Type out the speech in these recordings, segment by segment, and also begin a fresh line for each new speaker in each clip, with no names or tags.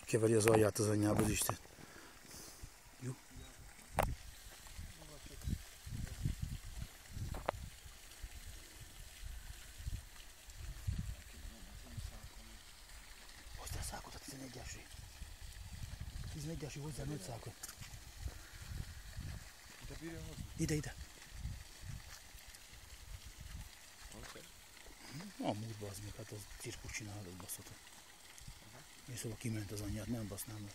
Keveri az alját az anyjába az Isten. Jó. Hozzá szákot a 11-esre. 11-esre hozzá 5 szákot. Ide. Amúrba az még, hát az cirkus csinálhat, basszot. És szóval kiment az anyját, nem basznám le.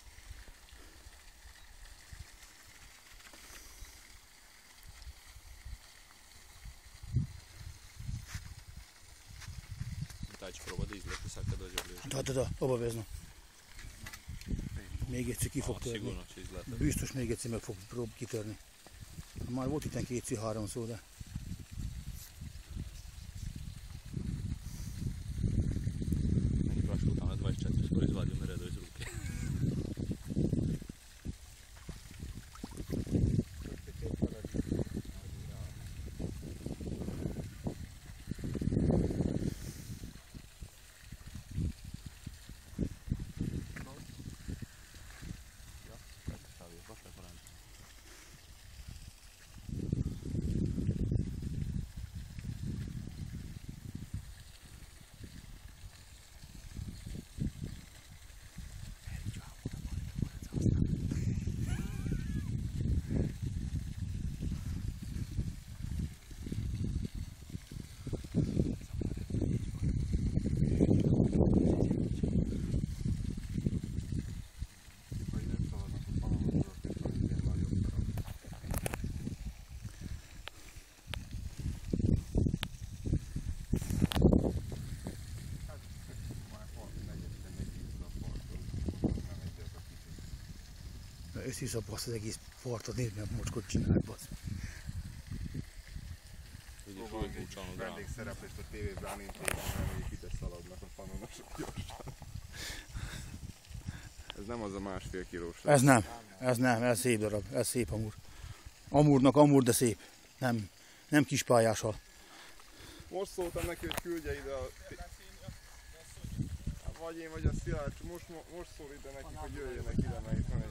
Dajcie próbálni ízleti szakadó.
Da, obavezno. Még egyszer ki fog törni. Biztos még egyszer meg fog kitörni. Már volt itt 2-3 szó, de...
Utána 24-kor izvadím redő z ruky.
Össziszapaszt az egész partot, nézd meg a mocskot csinál, bassz.
Vendégszereplést a tévében ránintézem, hogy ide szaladnak a panonosok gyorsan. Ez nem az a 1,5 kilós.
Ez nem, ez szép darab, ez szép amúr. Amúrnak amúr, de szép. Nem kis pályással.
Most szóltam neki, hogy küldje ide a... Vagy én, vagy a Szilárd, most szól ide nekik, hogy jöjjenek ide, mert itt van egy...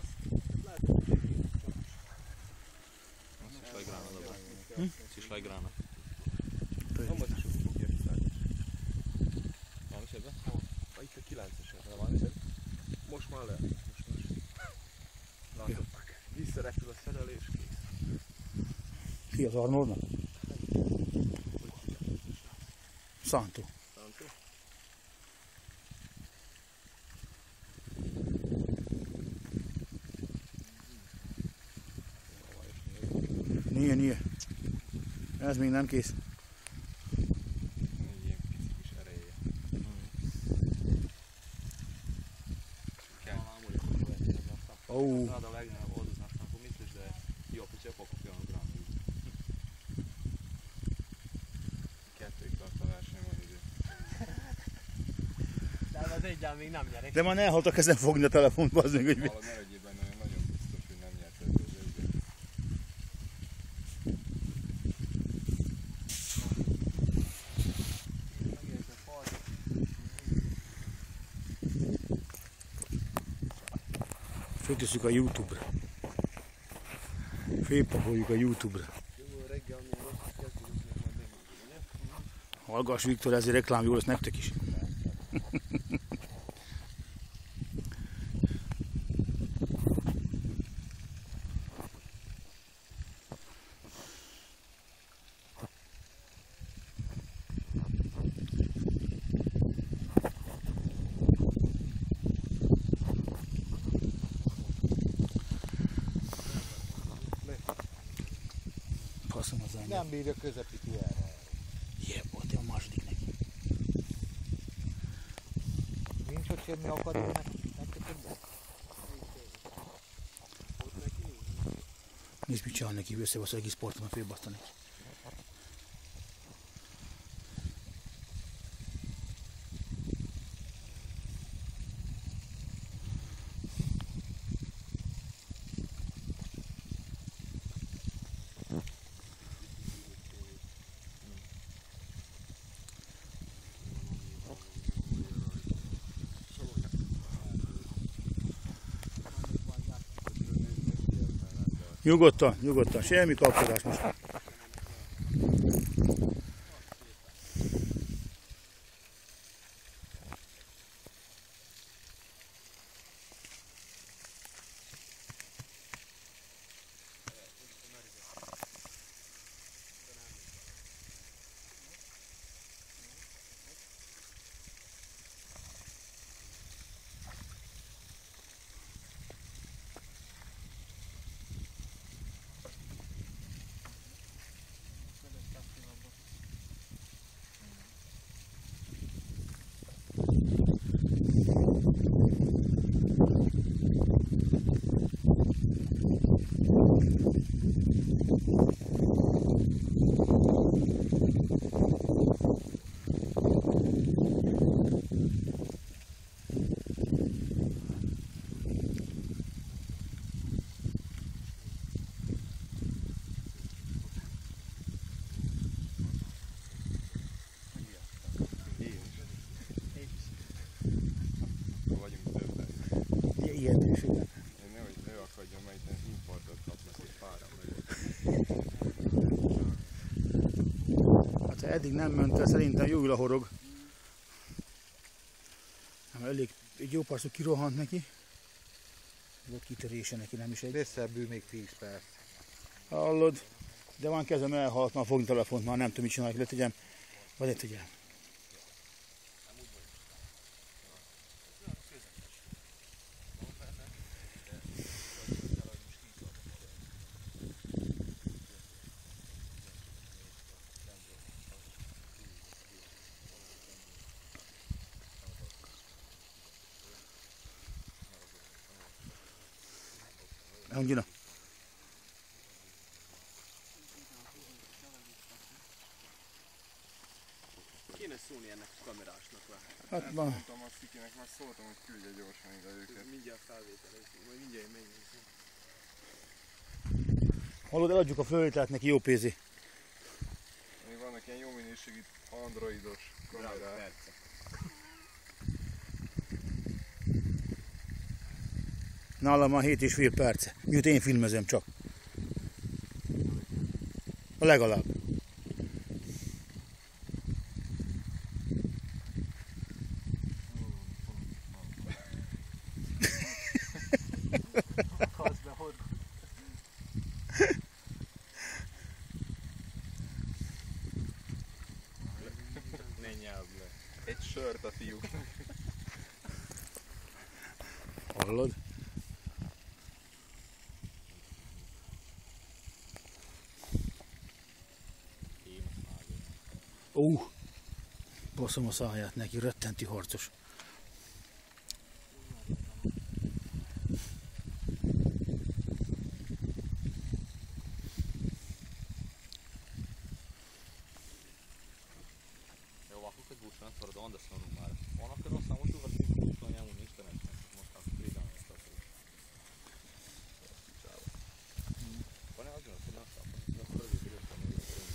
Cislaj grána.
Nem az is úgy fogja kiszállni.
Van is ebben?
Itt a 9-esre van, és most már lehet. Látod? Visszarepül a szerelés, kész.
Ki az Arnoldnak? Szántó. Nie. Ez még nem kész.
Egy ilyen pici kis ereje.
Oh.
Rada legne oduznak ako misliš da je i opet je pokupio ono gram.
Kettőig tart a verseny, van idő.
De az egyen még nem nyerek.
De már elhaltak ezen fogni a telefont, bazd meg, hogy mi.
Valahogy ne legyél benne, olyan nagyon biztos, hogy nem nyert ezzel az egyet.
Föltesszük a YouTube-ra. Félpakoljuk a YouTube-ra. Hallgass Viktor, ezért reklám jó lesz nektek is. Faszom az anyja.
Nem bírja közepíti erre.
Volt a második neki.
Nincs ott semmi akadó neki.
Nézd, mit csinál neki, összebasz az egész parton, félbaszta neki. Nyugodtan, nyugodtan, semmi kapcsolás most.
Vagyunk többen.
Ilyetős, igen.
Én nehogy ő akadjon, mert itt importot kapnak egy pára.
Hát ha eddig nem ment el, szerintem jó ül a horog. Nem, elég egy jó párszor kirohant neki. Volt kitörése neki, nem is egy.
Visszabbül még 10 perc.
Hallod? De van kezem elhalt, már fogni telefont, már nem tudom mit csinálni, letegyem. Vagy letegyem. Angina.
Kéne szólni ennek a kamerásnak már.
Hát van.
Mondtam azt Szikinek, már szóltam, hogy küldje gyorsan ide őket.
Mindjárt felvételezni, vagy mindjárt megyünk.
Hallod, eladjuk a fölvételt neki, jó pénzé.
Még vannak ilyen jó minőségű androidos kamerák.
Nálam már 7,5 perce. Miut én filmezem csak. A legalább.
Ne nyelv le.
Egy sört a fiúknak.
Hallod? Baszom a száját neki, rettenti harcos.
Evo ovako kad vuče na tvrdo, onda se on umara. Ono kad on samo čuva sliku, to njemu ništa neće. Može tako 3 dana stao se. Pa ne ozbiljno, to nema šta. Pa prvi bilo što ne bilo prvi.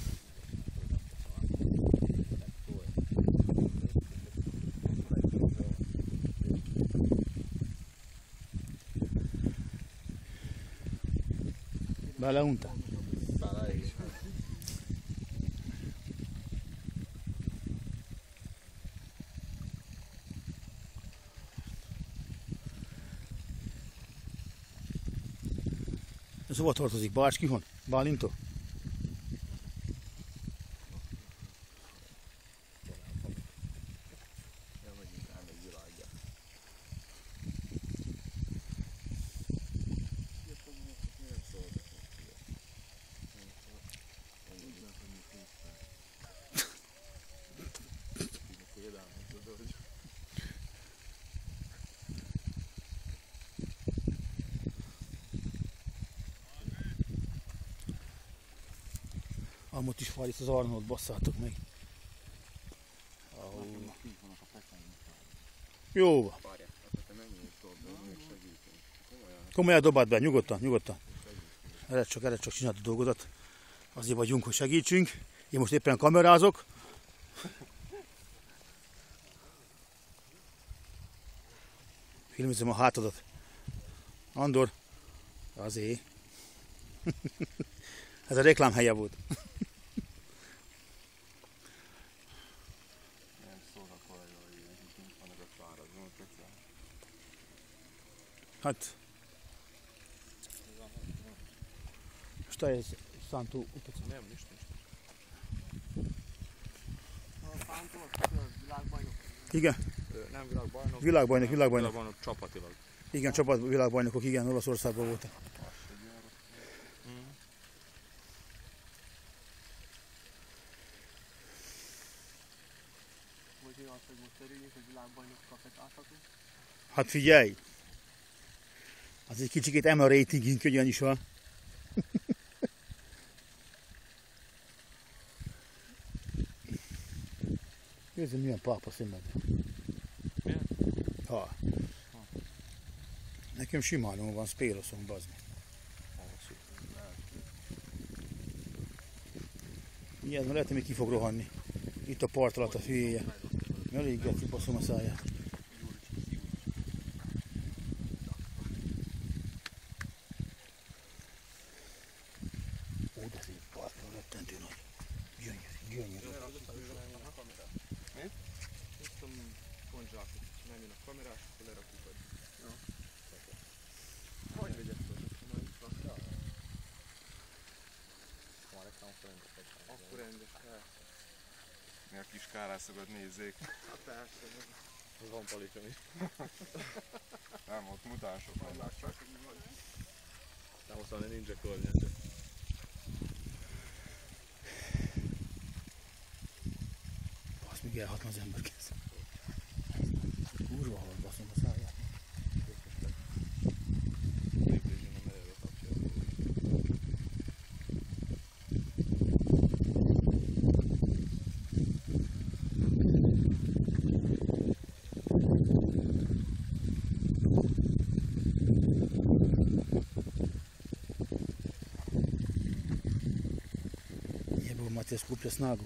Beleunta.
Bele is.
Ez hova tartozik? Bácskihon? Bálintó? Amott is van itt az Arnold, basszátok meg. Jó van. Komolyan dobáld be, nyugodtan, nyugodtan. Erre csak csináld a dolgodat. Azért vagyunk, hogy segítsünk. Én most éppen kamerázok. Filmezem a hátadat. Andor, azért. Ez a reklám helye volt.
Nem szólnak valahogy, hogy vannak a fáradnak.
Hát. Šta je Santu upecao?
Nem, nincs.
A Fántól világbajnok.
Igen,
Nem világbajnok.
Világbajnok.
Világbajnok csapatilag.
igen, csapat világbajnokok, igen, Olaszországban voltak.
Hogy mi az, hogy most örüljünk, hogy világbajnok kapetálhatunk.
Hát figyelj! Az egy kicsikét emel a ratingünk, ugyanis van. Nézzük, milyen pápa színben.
Milyen?
Ha. Nekem simán van, spéloszom, bazd meg. Igen, mert lehet, hogy még ki fog rohanni. Itt a part alatt a hülyéje. Elég geci, baszom a száját. Ó, de szép part, rettentő nagy. Gyönyörű.
Hoztam konzsákot, menjön a kamerás, akkor lerakjuk a... Hogy vegyek fel? Akkor rendes kell. Mi a kis kárászokat nézzék. Hát persze.
Van palikon is.
Nem, ott mutánsok vannak csak.
Nem hozzá, nincs a környezet.
Basz, még elhatna az ember kész. Kurva hal, baszom a száját. Te skuplja snagu.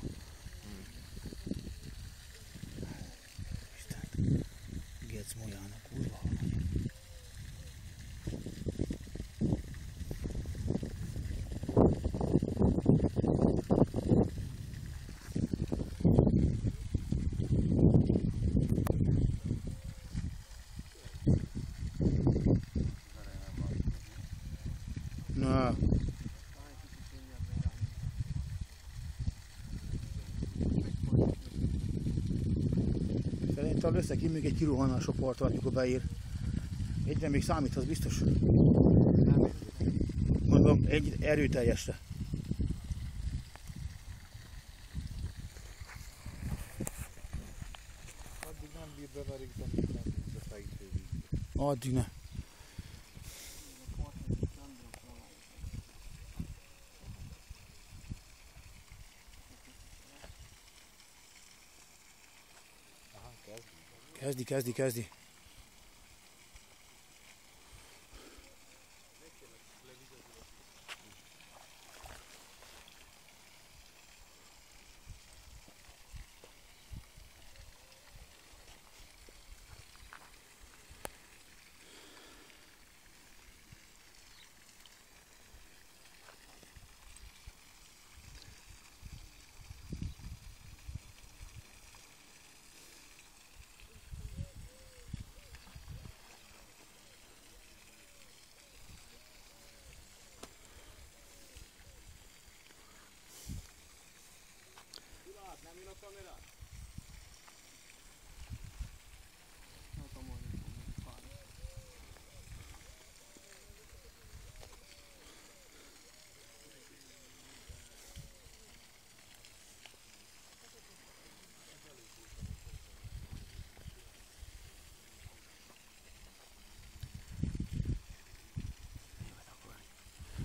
Gec mojana, kurva. Na. Szerintem lesz neki még egy kirohanás a part alatt, mikor beér. Egyre még számít, az biztos. Mondom, egy erőteljesre.
Addig nem bír bemeríteni, nem bír befejtőzni.
Addig ne. Kezdi.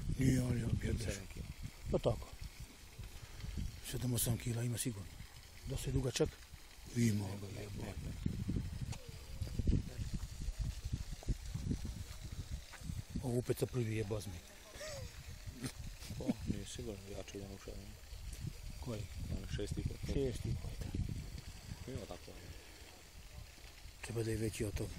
Jaj, kérdés. No tako. 7-8 kila ima sigurno. Dosta je dugačak. Ima ga jebaj. Ovo opet sa prvi je bazmi.
Nije sigurno jači od onog
Koji?
6,5.
6,5.
Ima tako.
Treba da je veći od toga.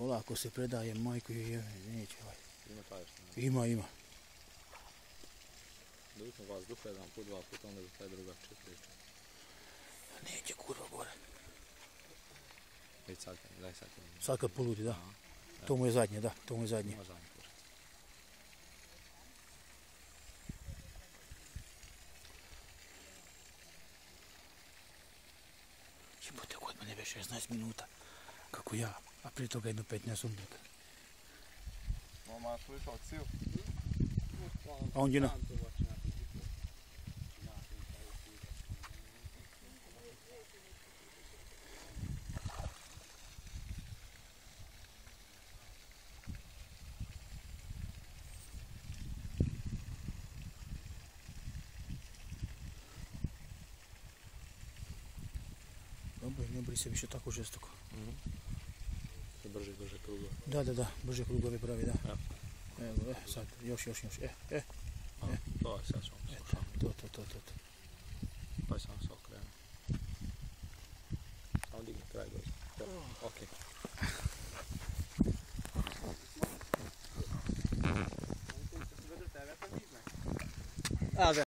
Polako se predaje, majko je, neće ovaj.
Ima taj što
Ima.
da uzme vas duha jedan put, dva puta, onda bi taj drugačije priča.
Neće kurva gore.
Već sad, daj sad.
Sad kad poludi, da. To mu je zadnje, da, to mu je zadnje.
Ima zadnji put.
Jebote, kod mene već 16 minuta. Kako ja, a prije toga jedno 15 minuta.
Mama, slušao cijel?
A on je na... Dobro, ne boli se više tako žestoko.
Sve brže krugove.
Da, brže krugove pravi, da.
Ja.
Evo, sad, još,
To je sad ćemo slušati.
to.
Pa sam se okrenuo. Samo digni kraj dođe. Okej.
A,